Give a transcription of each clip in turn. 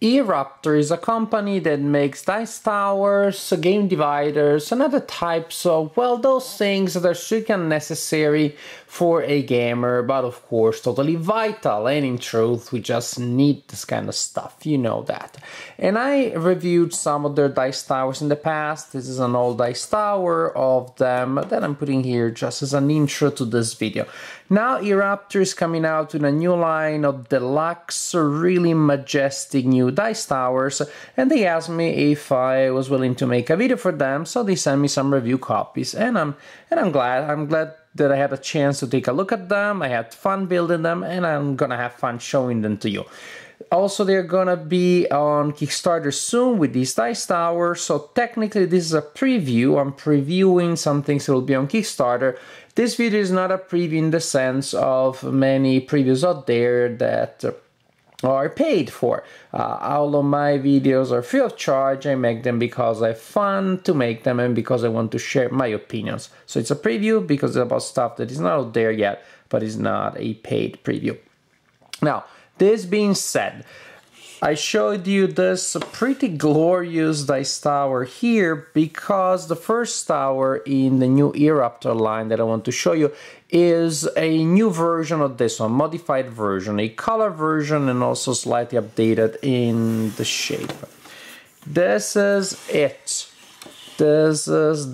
E-Raptor is a company that makes dice towers, game dividers, and other types of, well, those things that are strictly unnecessary for a gamer, but of course totally vital, and in truth we just need this kind of stuff, you know that. And I reviewed some of their dice towers in the past. This is an old dice tower of them that I'm putting here just as an intro to this video. Now E-Raptor is coming out with a new line of deluxe, really majestic new dice towers, and they asked me if I was willing to make a video for them, so they sent me some review copies, and I'm glad that I had a chance to take a look at them. I had fun building them, and I'm gonna have fun showing them to you. Also, they're gonna be on Kickstarter soon with these dice towers, so technically this is a preview. I'm previewing some things that will be on Kickstarter. This video is not a preview in the sense of many previews out there that are paid for. All of my videos are free of charge. I make them because I have fun to make them and because I want to share my opinions. So it's a preview because it's about stuff that is not out there yet, but is not a paid preview. Now, this being said, I showed you this pretty glorious dice tower here because the first tower in the new E-Raptor line that I want to show you is a new version of this one, modified version, a color version and also slightly updated in the shape. This is it. This is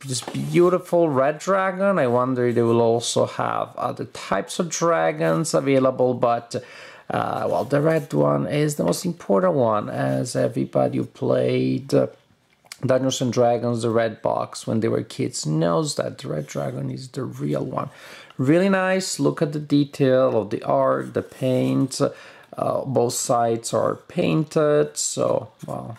this beautiful red dragon. I wonder if they will also have other types of dragons available, but well, the red one is the most important one, as everybody who played Dungeons and Dragons, the red box, when they were kids, knows that the red dragon is the real one. Really nice. Look at the detail of the art, the paint. Both sides are painted, so, well,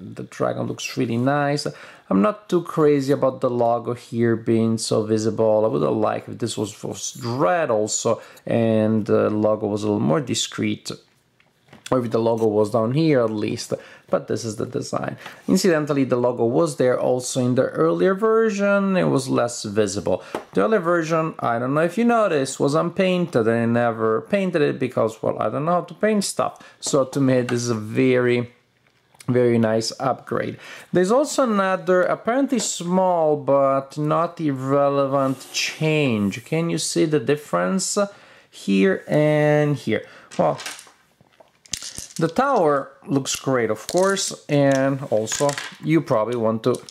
the dragon looks really nice. I'm not too crazy about the logo here being so visible. I would have liked if this was red also and the logo was a little more discreet, or if the logo was down here at least, but this is the design. Incidentally, the logo was there also in the earlier version. It was less visible. The earlier version, I don't know if you noticed, was unpainted, and I never painted it because, well, I don't know how to paint stuff. So to me, this is a very nice upgrade. There's also another, apparently small but not irrelevant change. Can you see the difference here and here? Well, the tower looks great, of course, and also you probably want to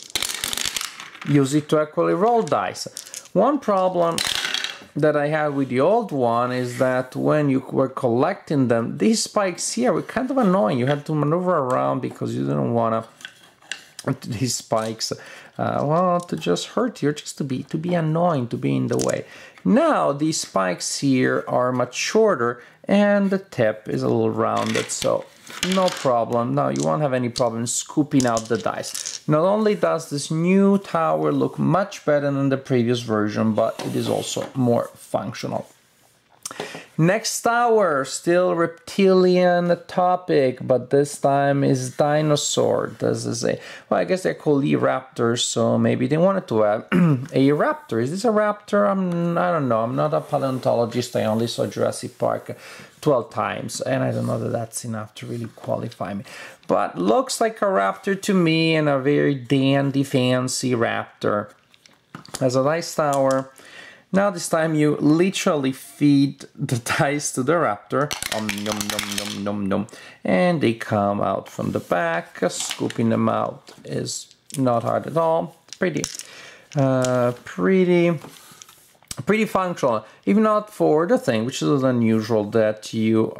use it to actually roll dice. One problem that I had with the old one is that when you were collecting them, these spikes here were kind of annoying. You had to maneuver around because you didn't want these spikes well, to just hurt you, just to be annoying, to be in the way. Now these spikes here are much shorter and the tip is a little rounded, so no problem. Now you won't have any problem scooping out the dice. Not only does this new tower look much better than the previous version, but it is also more functional. Next tower, still reptilian topic, but this time is dinosaur. This is a, well, I guess they're called E-Raptors, so maybe they wanted to have a raptor. Is this a raptor? I don't know. I'm not a paleontologist. I only saw Jurassic Park 12 times, and I don't know that that's enough to really qualify me. But looks like a raptor to me, and a very dandy, fancy raptor. As a dice tower. Now this time you literally feed the dice to the raptor, nom, nom, nom, nom, nom, and they come out from the back. Scooping them out is not hard at all. Pretty functional, if not for the thing, which is unusual, that you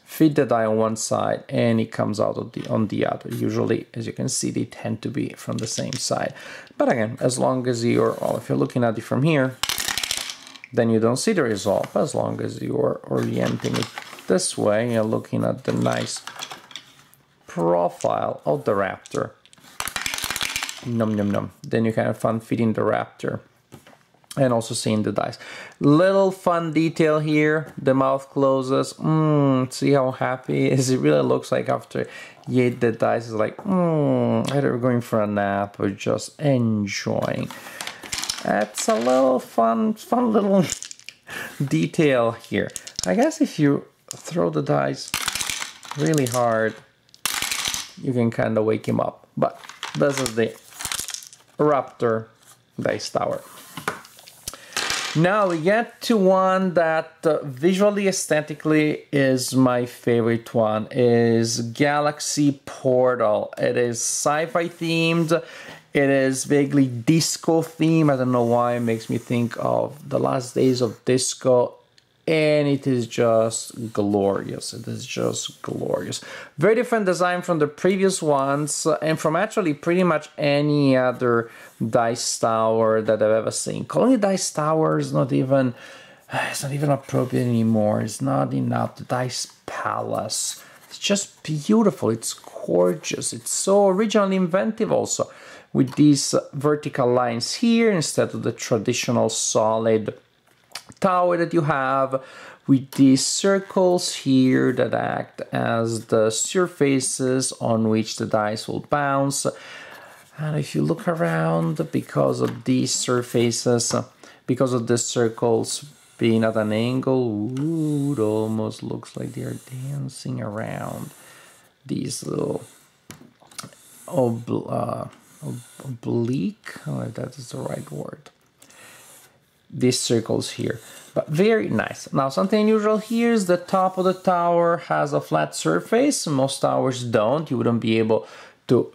feed the die on one side and it comes out on the other. Usually, as you can see, they tend to be from the same side. But again, as long as you're, well, if you're looking at it from here, then you don't see the result. But as long as you're orienting it this way, you're looking at the nice profile of the raptor. Nom nom nom. Then you can have fun feeding the raptor. And also seeing the dice. Little fun detail here, the mouth closes. See how happy is it? Really looks like after you ate the dice, it's like, either going for a nap or just enjoying. That's a little fun little detail here. I guess if you throw the dice really hard, you can kind of wake him up. But this is the Eruptor dice tower. Now we get to one that visually, aesthetically is my favorite one, is Galaxy Portal. It is sci-fi themed, it is vaguely disco themed. I don't know why, it makes me think of the last days of disco, and it is just glorious. It is just glorious. Very different design from the previous ones, and from actually pretty much any other dice tower that I've ever seen. Calling it dice tower is not even, it's not even appropriate anymore. It's not enough. The dice palace. It's just beautiful. It's gorgeous. It's so originally inventive also, with these vertical lines here instead of the traditional solid tower that you have, with these circles here that act as the surfaces on which the dice will bounce. And if you look around, because of these surfaces, because of the circles being at an angle, ooh, it almost looks like they're dancing around these little oblique, oh, if that is the right word, these circles here, but very nice. Now, something unusual here is the top of the tower has a flat surface. Most towers don't. You wouldn't be able to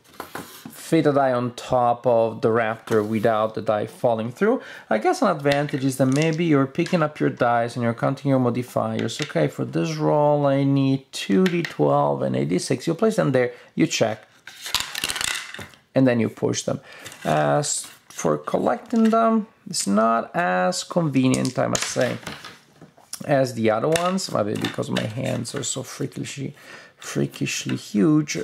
fit a die on top of the Raptor without the die falling through. I guess an advantage is that maybe you're picking up your dice and you're counting your modifiers. Okay, for this roll I need 2d12 and 86. You place them there, you check, and then you push them. As for collecting them, it's not as convenient, I must say, as the other ones, maybe because my hands are so freakishly huge,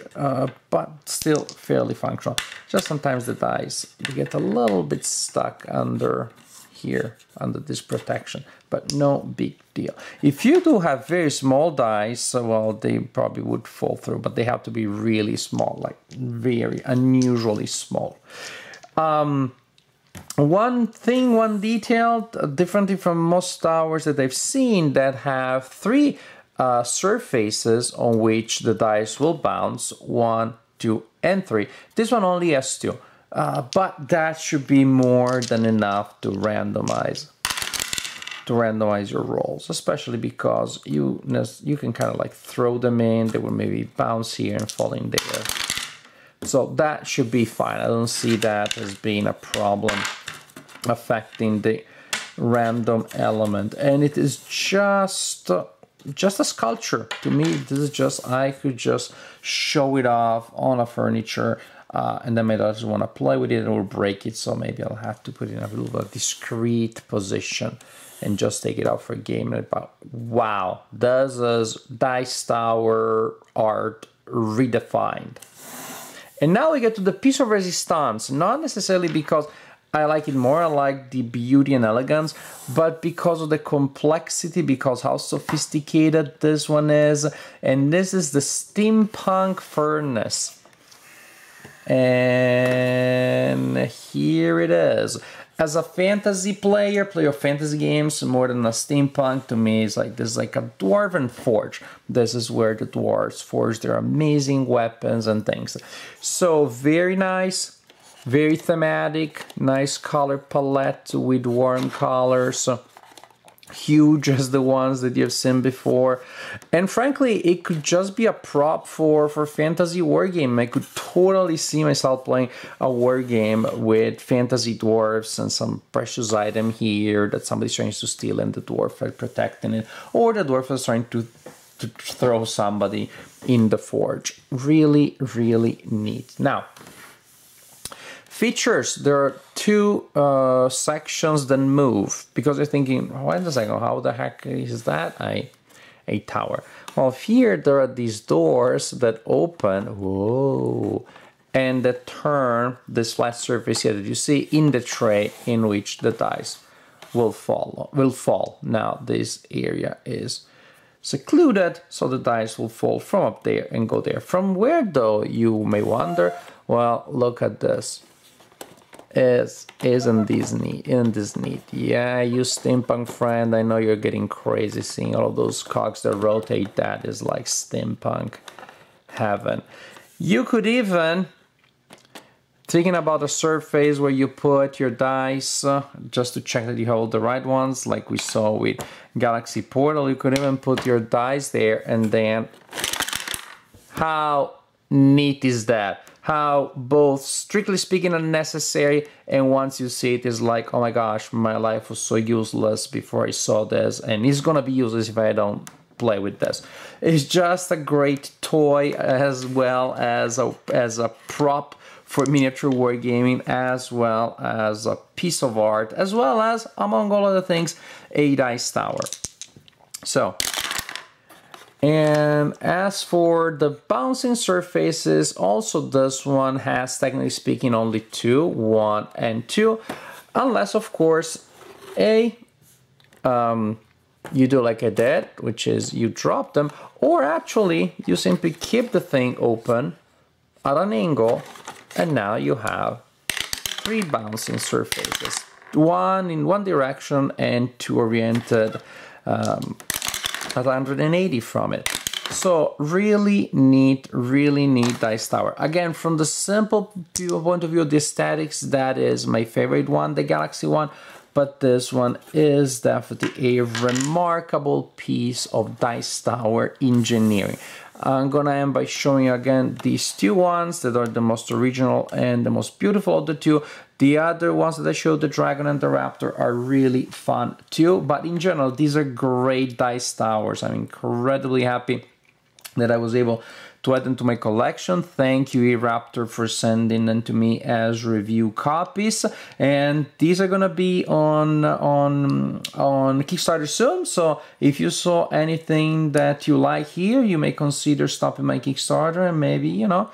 but still fairly functional. Just sometimes the dice, you get a little bit stuck under here, under this protection, but no big deal. If you do have very small dice, well, they probably would fall through, but they have to be really small, like very unusually small. One detail, differently from most towers that I've seen that have three surfaces on which the dice will bounce, 1, 2, and 3. This one only has 2, but that should be more than enough to randomize your rolls, especially because you can kind of like throw them in. They will maybe bounce here and fall in there. So that should be fine. I don't see that as being a problem affecting the random element. And it is just a sculpture. To me, this is just, I could just show it off on a furniture, and then maybe I just want to play with it or break it. So maybe I'll have to put it in a little bit discreet position and just take it out for a game. But wow, this is Dice Tower art redefined. And now we get to the piece of resistance, not necessarily because I like it more, I like the beauty and elegance, but because of the complexity, because how sophisticated this one is. And this is the Steampunk furnace. And here it is. As a fantasy player of fantasy games, more than a steampunk, to me, is like this is like a dwarven forge. This is where the dwarves forge their amazing weapons and things. So very nice, very thematic, nice color palette with warm colors. Huge as the ones that you've seen before, and frankly it could just be a prop for fantasy war game. I could totally see myself playing a war game with fantasy dwarves and some precious item here that somebody's trying to steal and the dwarf is protecting it, or the dwarf is trying to throw somebody in the forge. Really, really neat. Now, features, there are two sections that move, because you're thinking, wait a second, how the heck is that a tower? Well, here there are these doors that open, whoa, and that turn this flat surface here that you see in the tray in which the dice will fall. Now this area is secluded, so the dice will fall from up there and go there. From where though, you may wonder? Well, look at this. Isn't this neat? Isn't this neat? Yeah, you steampunk friend, I know you're getting crazy seeing all of those cogs that rotate. That is like steampunk heaven. You could even, thinking about a surface where you put your dice, just to check that you hold the right ones, like we saw with Galaxy Portal, you could even put your dice there, and then how neat is that? How both strictly speaking unnecessary, and once you see it is like, oh my gosh, my life was so useless before I saw this, and it's gonna be useless if I don't play with this. It's just a great toy, as well as a prop for miniature wargaming, as well as a piece of art, as well as, among all other things, a dice tower. So, and as for the bouncing surfaces, also this one has, technically speaking, only two, 1 and 2, unless of course you do like I did, which is you drop them, or actually you simply keep the thing open at an angle, and now you have 3 bouncing surfaces, 1 in one direction and 2 oriented 180 from it. So really neat dice tower. Again, from the simple point of view, the aesthetics, that is my favorite one, the Galaxy one, but this one is definitely a remarkable piece of dice tower engineering. I'm gonna end by showing you again these 2 ones that are the most original and the most beautiful of the 2. The other ones that I showed, the Dragon and the Raptor, are really fun too, but in general, these are great dice towers. I'm incredibly happy that I was able to add them to my collection. Thank you, E-Raptor, for sending them to me as review copies. And these are gonna be on Kickstarter soon. So if you saw anything that you like here, you may consider stopping my Kickstarter, and maybe, you know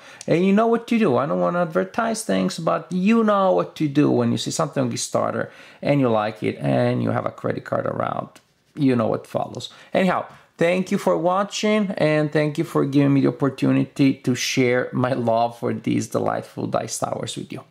what to do. I don't want to advertise things, but you know what to do when you see something on Kickstarter and you like it and you have a credit card around. You know what follows. Anyhow, thank you for watching, and thank you for giving me the opportunity to share my love for these delightful dice towers with you.